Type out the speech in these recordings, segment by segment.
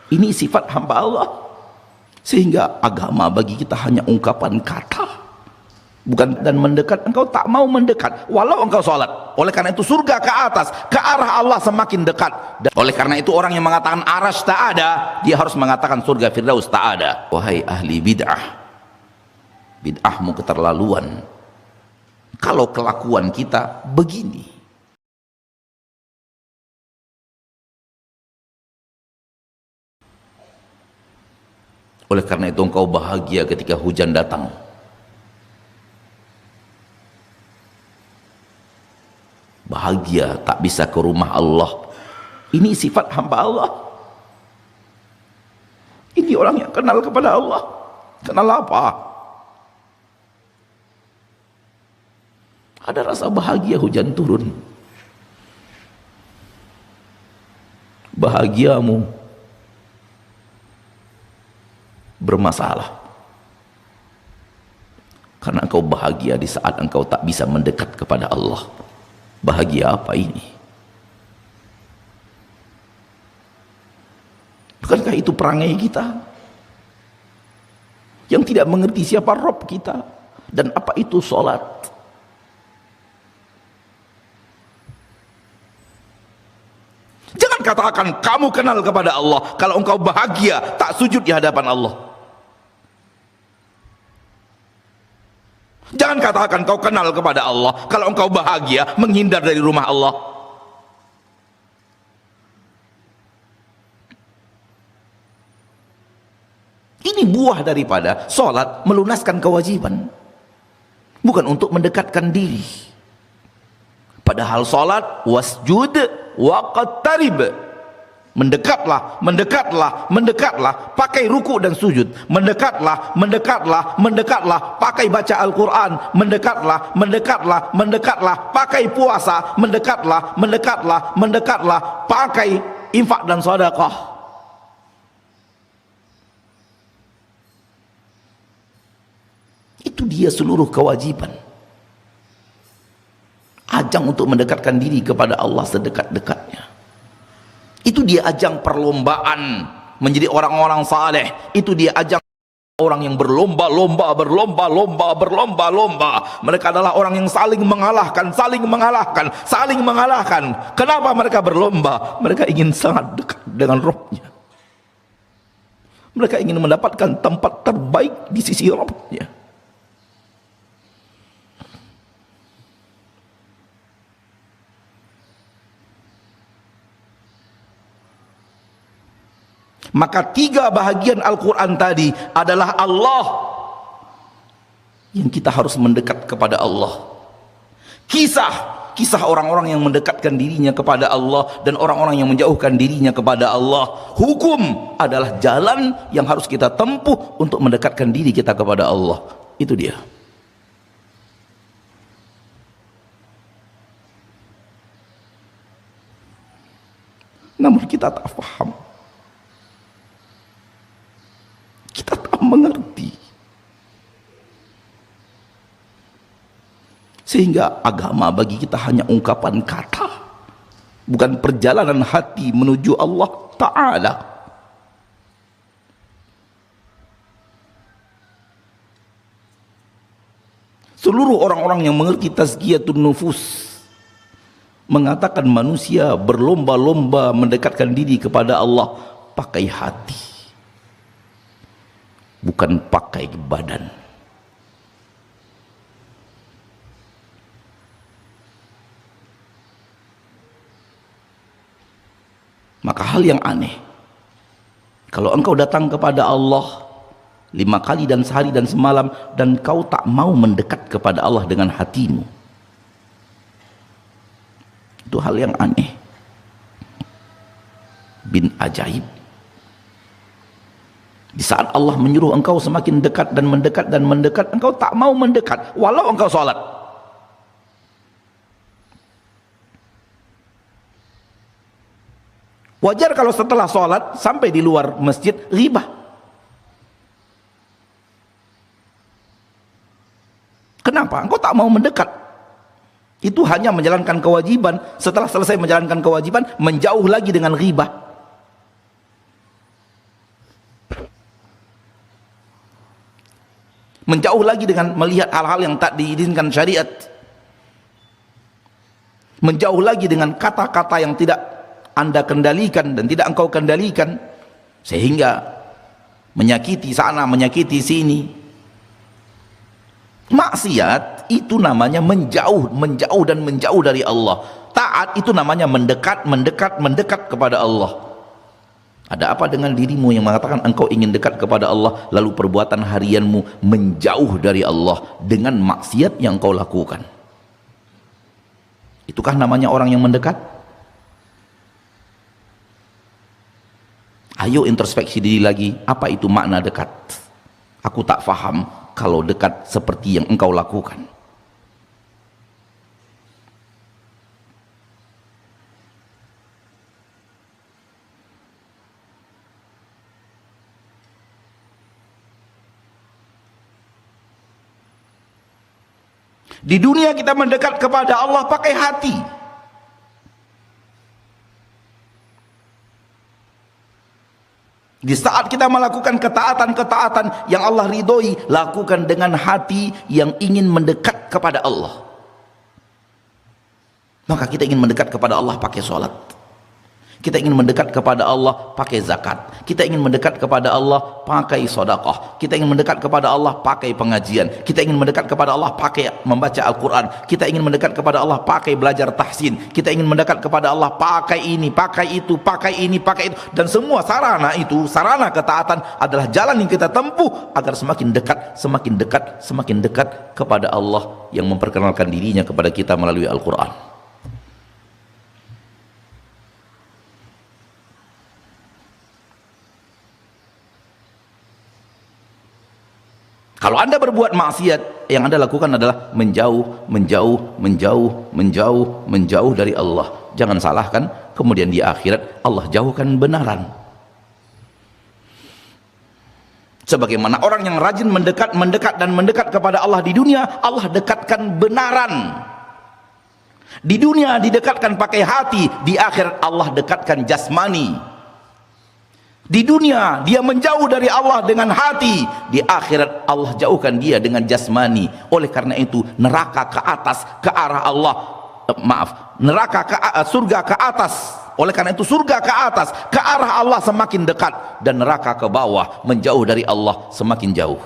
Ini sifat hamba Allah. Sehingga agama bagi kita hanya ungkapan kata, bukan dan mendekat. Engkau tak mau mendekat walau engkau sholat. Oleh karena itu surga ke atas, ke arah Allah semakin dekat. Dan oleh karena itu orang yang mengatakan arasy tak ada, dia harus mengatakan surga firdaus tak ada. Wahai ahli bid'ah, bid'ahmu keterlaluan. Kalau kelakuan kita begini, oleh karena itu engkau bahagia ketika hujan datang. Bahagia tak bisa ke rumah Allah. Ini sifat hamba Allah. Ini orang yang kenal kepada Allah. Kenal apa? Ada rasa bahagia hujan turun. Bahagiamu bermasalah karena engkau bahagia di saat engkau tak bisa mendekat kepada Allah. Bahagia apa ini? Bukankah itu perangai kita yang tidak mengerti siapa Rabb kita dan apa itu sholat? Jangan katakan kamu kenal kepada Allah kalau engkau bahagia tak sujud di hadapan Allah. Jangan katakan kau kenal kepada Allah kalau engkau bahagia menghindar dari rumah Allah. Ini buah daripada sholat melunaskan kewajiban, bukan untuk mendekatkan diri. Padahal sholat wasjud waqtarib, mendekatlah, mendekatlah, mendekatlah, pakai ruku dan sujud. Mendekatlah, mendekatlah, mendekatlah, pakai baca Al-Quran. Mendekatlah, mendekatlah, mendekatlah, pakai puasa. Mendekatlah, mendekatlah, mendekatlah, pakai infak dan sedekah. Itu dia seluruh kewajiban. Ajang untuk mendekatkan diri kepada Allah sedekat-dekatnya. Itu dia ajang perlombaan menjadi orang-orang saleh. Itu dia ajang orang yang berlomba-lomba, berlomba-lomba, berlomba-lomba. Mereka adalah orang yang saling mengalahkan, saling mengalahkan, saling mengalahkan. Kenapa mereka berlomba? Mereka ingin sangat dekat dengan Rabb-nya. Mereka ingin mendapatkan tempat terbaik di sisi Rabb-nya. Maka tiga bahagian Al-Quran tadi adalah Allah yang kita harus mendekat kepada Allah. Kisah orang-orang yang mendekatkan dirinya kepada Allah dan orang-orang yang menjauhkan dirinya kepada Allah. Hukum adalah jalan yang harus kita tempuh untuk mendekatkan diri kita kepada Allah. Itu dia. Namun kita tak paham. Kita tak mengerti, sehingga agama bagi kita hanya ungkapan kata, bukan perjalanan hati menuju Allah Ta'ala. Seluruh orang-orang yang mengerti tazkiyatun nufus mengatakan manusia berlomba-lomba mendekatkan diri kepada Allah pakai hati, bukan pakai badan. Maka hal yang aneh kalau engkau datang kepada Allah 5 kali dan sehari dan semalam dan kau tak mau mendekat kepada Allah dengan hatimu. Itu hal yang aneh bin ajaib. Di saat Allah menyuruh engkau semakin dekat dan mendekat dan mendekat, engkau tak mau mendekat walau engkau sholat. Wajar kalau setelah sholat sampai di luar masjid ghibah. Kenapa? Engkau tak mau mendekat. Itu hanya menjalankan kewajiban. Setelah selesai menjalankan kewajiban, menjauh lagi dengan ghibah. menjauh lagi dengan melihat hal-hal yang tak diizinkan syariat, menjauh lagi dengan kata-kata yang tidak Anda kendalikan dan tidak engkau kendalikan, sehingga menyakiti sana, menyakiti sini. Maksiat itu namanya menjauh dan menjauh dari Allah. Taat itu namanya mendekat kepada Allah. Ada apa dengan dirimu yang mengatakan engkau ingin dekat kepada Allah, lalu perbuatan harianmu menjauh dari Allah dengan maksiat yang kau lakukan? Itukah namanya orang yang mendekat? Ayo introspeksi diri lagi, apa itu makna dekat? Aku tak faham kalau dekat seperti yang engkau lakukan. Di dunia kita mendekat kepada Allah pakai hati. Di saat kita melakukan ketaatan-ketaatan yang Allah ridhoi, lakukan dengan hati yang ingin mendekat kepada Allah. Maka kita ingin mendekat kepada Allah pakai sholat, kita ingin mendekat kepada Allah pakai zakat, kita ingin mendekat kepada Allah pakai sedekah, kita ingin mendekat kepada Allah pakai pengajian, kita ingin mendekat kepada Allah pakai membaca Al-Quran, kita ingin mendekat kepada Allah pakai belajar tahsin, kita ingin mendekat kepada Allah pakai ini, pakai itu, pakai ini, pakai itu. Dan semua sarana itu, sarana ketaatan adalah jalan yang kita tempuh agar semakin dekat kepada Allah yang memperkenalkan dirinya kepada kita melalui Al-Quran. Kalau Anda berbuat maksiat, yang Anda lakukan adalah menjauh dari Allah. Jangan salahkan, kemudian di akhirat Allah jauhkan benaran. Sebagaimana orang yang rajin mendekat kepada Allah di dunia, Allah dekatkan benaran. Di dunia didekatkan pakai hati, di akhirat Allah dekatkan jasmani. Di dunia dia menjauh dari Allah dengan hati, di akhirat Allah jauhkan dia dengan jasmani. Oleh karena itu neraka ke atas ke arah Allah, surga ke atas. Oleh karena itu surga ke atas ke arah Allah semakin dekat, dan neraka ke bawah menjauh dari Allah semakin jauh.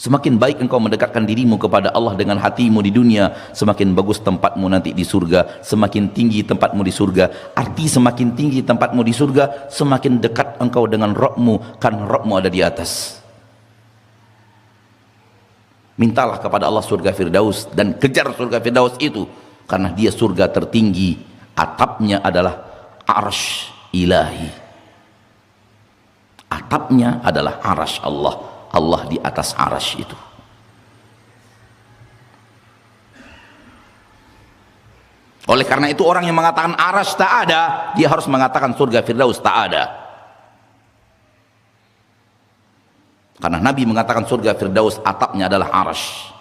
Semakin baik engkau mendekatkan dirimu kepada Allah dengan hatimu di dunia, semakin bagus tempatmu nanti di surga, semakin tinggi tempatmu di surga. Arti semakin tinggi tempatmu di surga, semakin dekat engkau dengan Rabbmu, karena Rabbmu ada di atas. Mintalah kepada Allah surga Firdaus dan kejar surga Firdaus itu, karena dia surga tertinggi, atapnya adalah arsy ilahi. Atapnya adalah arsy Allah. Allah di atas arsy itu. Oleh karena itu orang yang mengatakan arsy tak ada, dia harus mengatakan surga Firdaus tak ada. Karena Nabi mengatakan surga Firdaus atapnya adalah arsy.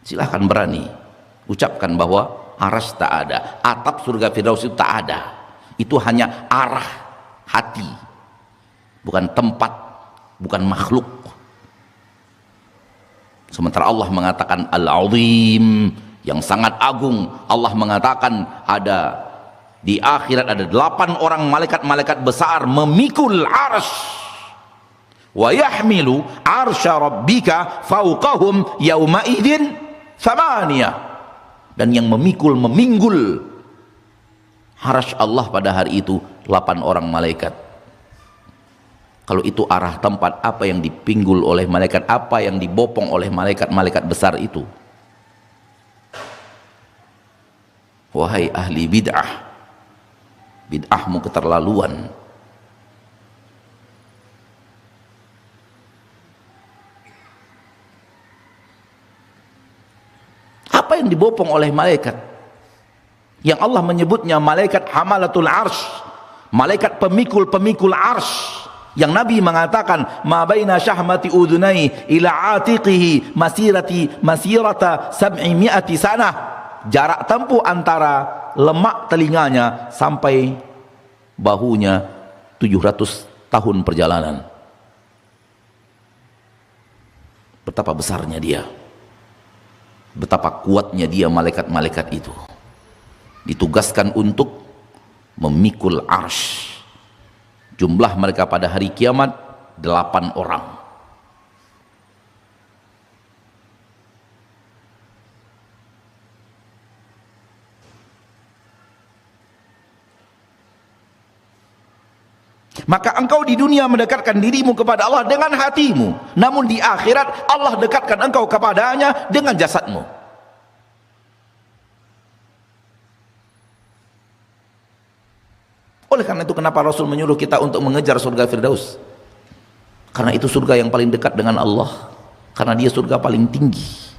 Silahkan berani ucapkan bahwa arsy tak ada, atap surga Firdaus itu tak ada. Itu hanya arah hati, bukan tempat, bukan makhluk. Sementara Allah mengatakan Al-Azim, yang sangat agung. Allah mengatakan ada di akhirat ada 8 orang malaikat-malaikat besar memikul arsy. Wa yahmilu arsya rabbika fawqahum yawma idzin thamaniyah. Dan yang meminggul arsy Allah pada hari itu 8 orang malaikat. Kalau itu arah tempat, apa yang dipinggul oleh malaikat, apa yang dibopong oleh malaikat-malaikat besar itu? Wahai ahli bid'ah, bid'ahmu keterlaluan. Apa yang dibopong oleh malaikat yang Allah menyebutnya malaikat hamalatul arsy, malaikat pemikul-pemikul arsy, Yang Nabi mengatakan, ma baina syahmati udhunai ila atiqihi masirata 700 sanah. Jarak tempuh antara lemak telinganya sampai bahunya 700 tahun perjalanan. Betapa besarnya dia, betapa kuatnya dia. Malaikat-malaikat itu ditugaskan untuk memikul arsy. Jumlah mereka pada hari kiamat 8 orang. Maka engkau di dunia mendekatkan dirimu kepada Allah dengan hatimu, namun di akhirat Allah dekatkan engkau kepadanya dengan jasadmu. Oleh karena itu kenapa Rasul menyuruh kita untuk mengejar surga Firdaus? Karena itu surga yang paling dekat dengan Allah, karena dia surga paling tinggi.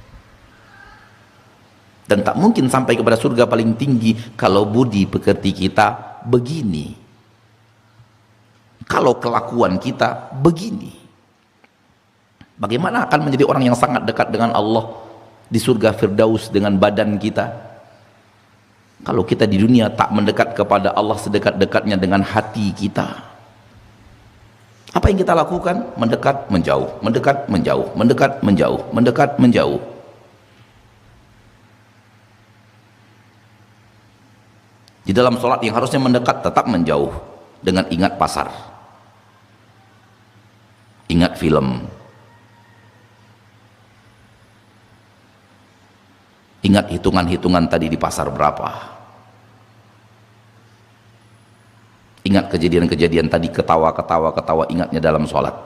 Dan tak mungkin sampai kepada surga paling tinggi kalau budi pekerti kita begini, kalau kelakuan kita begini. Bagaimana akan menjadi orang yang sangat dekat dengan Allah di surga Firdaus dengan badan kita, kalau kita di dunia tak mendekat kepada Allah sedekat-dekatnya dengan hati kita? Apa yang kita lakukan? Mendekat, menjauh, mendekat, menjauh, mendekat, menjauh, mendekat, menjauh. Di dalam sholat yang harusnya mendekat tetap menjauh dengan ingat pasar, ingat film, ingat hitungan-hitungan tadi di pasar berapa, ingat kejadian-kejadian tadi, ketawa-ketawa, ingatnya dalam sholat,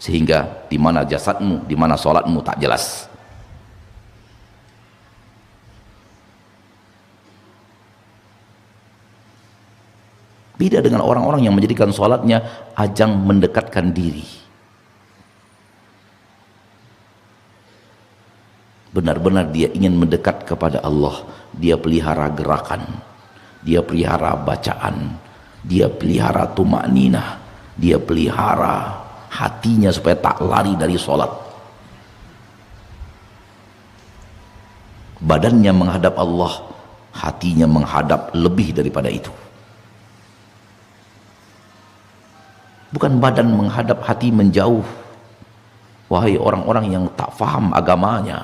sehingga di mana jasadmu, di mana sholatmu tak jelas. Beda dengan orang-orang yang menjadikan sholatnya ajang mendekatkan diri. Benar-benar dia ingin mendekat kepada Allah. Dia pelihara gerakan, dia pelihara bacaan, dia pelihara tumakninah, dia pelihara hatinya supaya tak lari dari sholat. Badannya menghadap Allah, hatinya menghadap lebih daripada itu. Bukan badan menghadap, hati menjauh. Wahai orang-orang yang tak faham agamanya,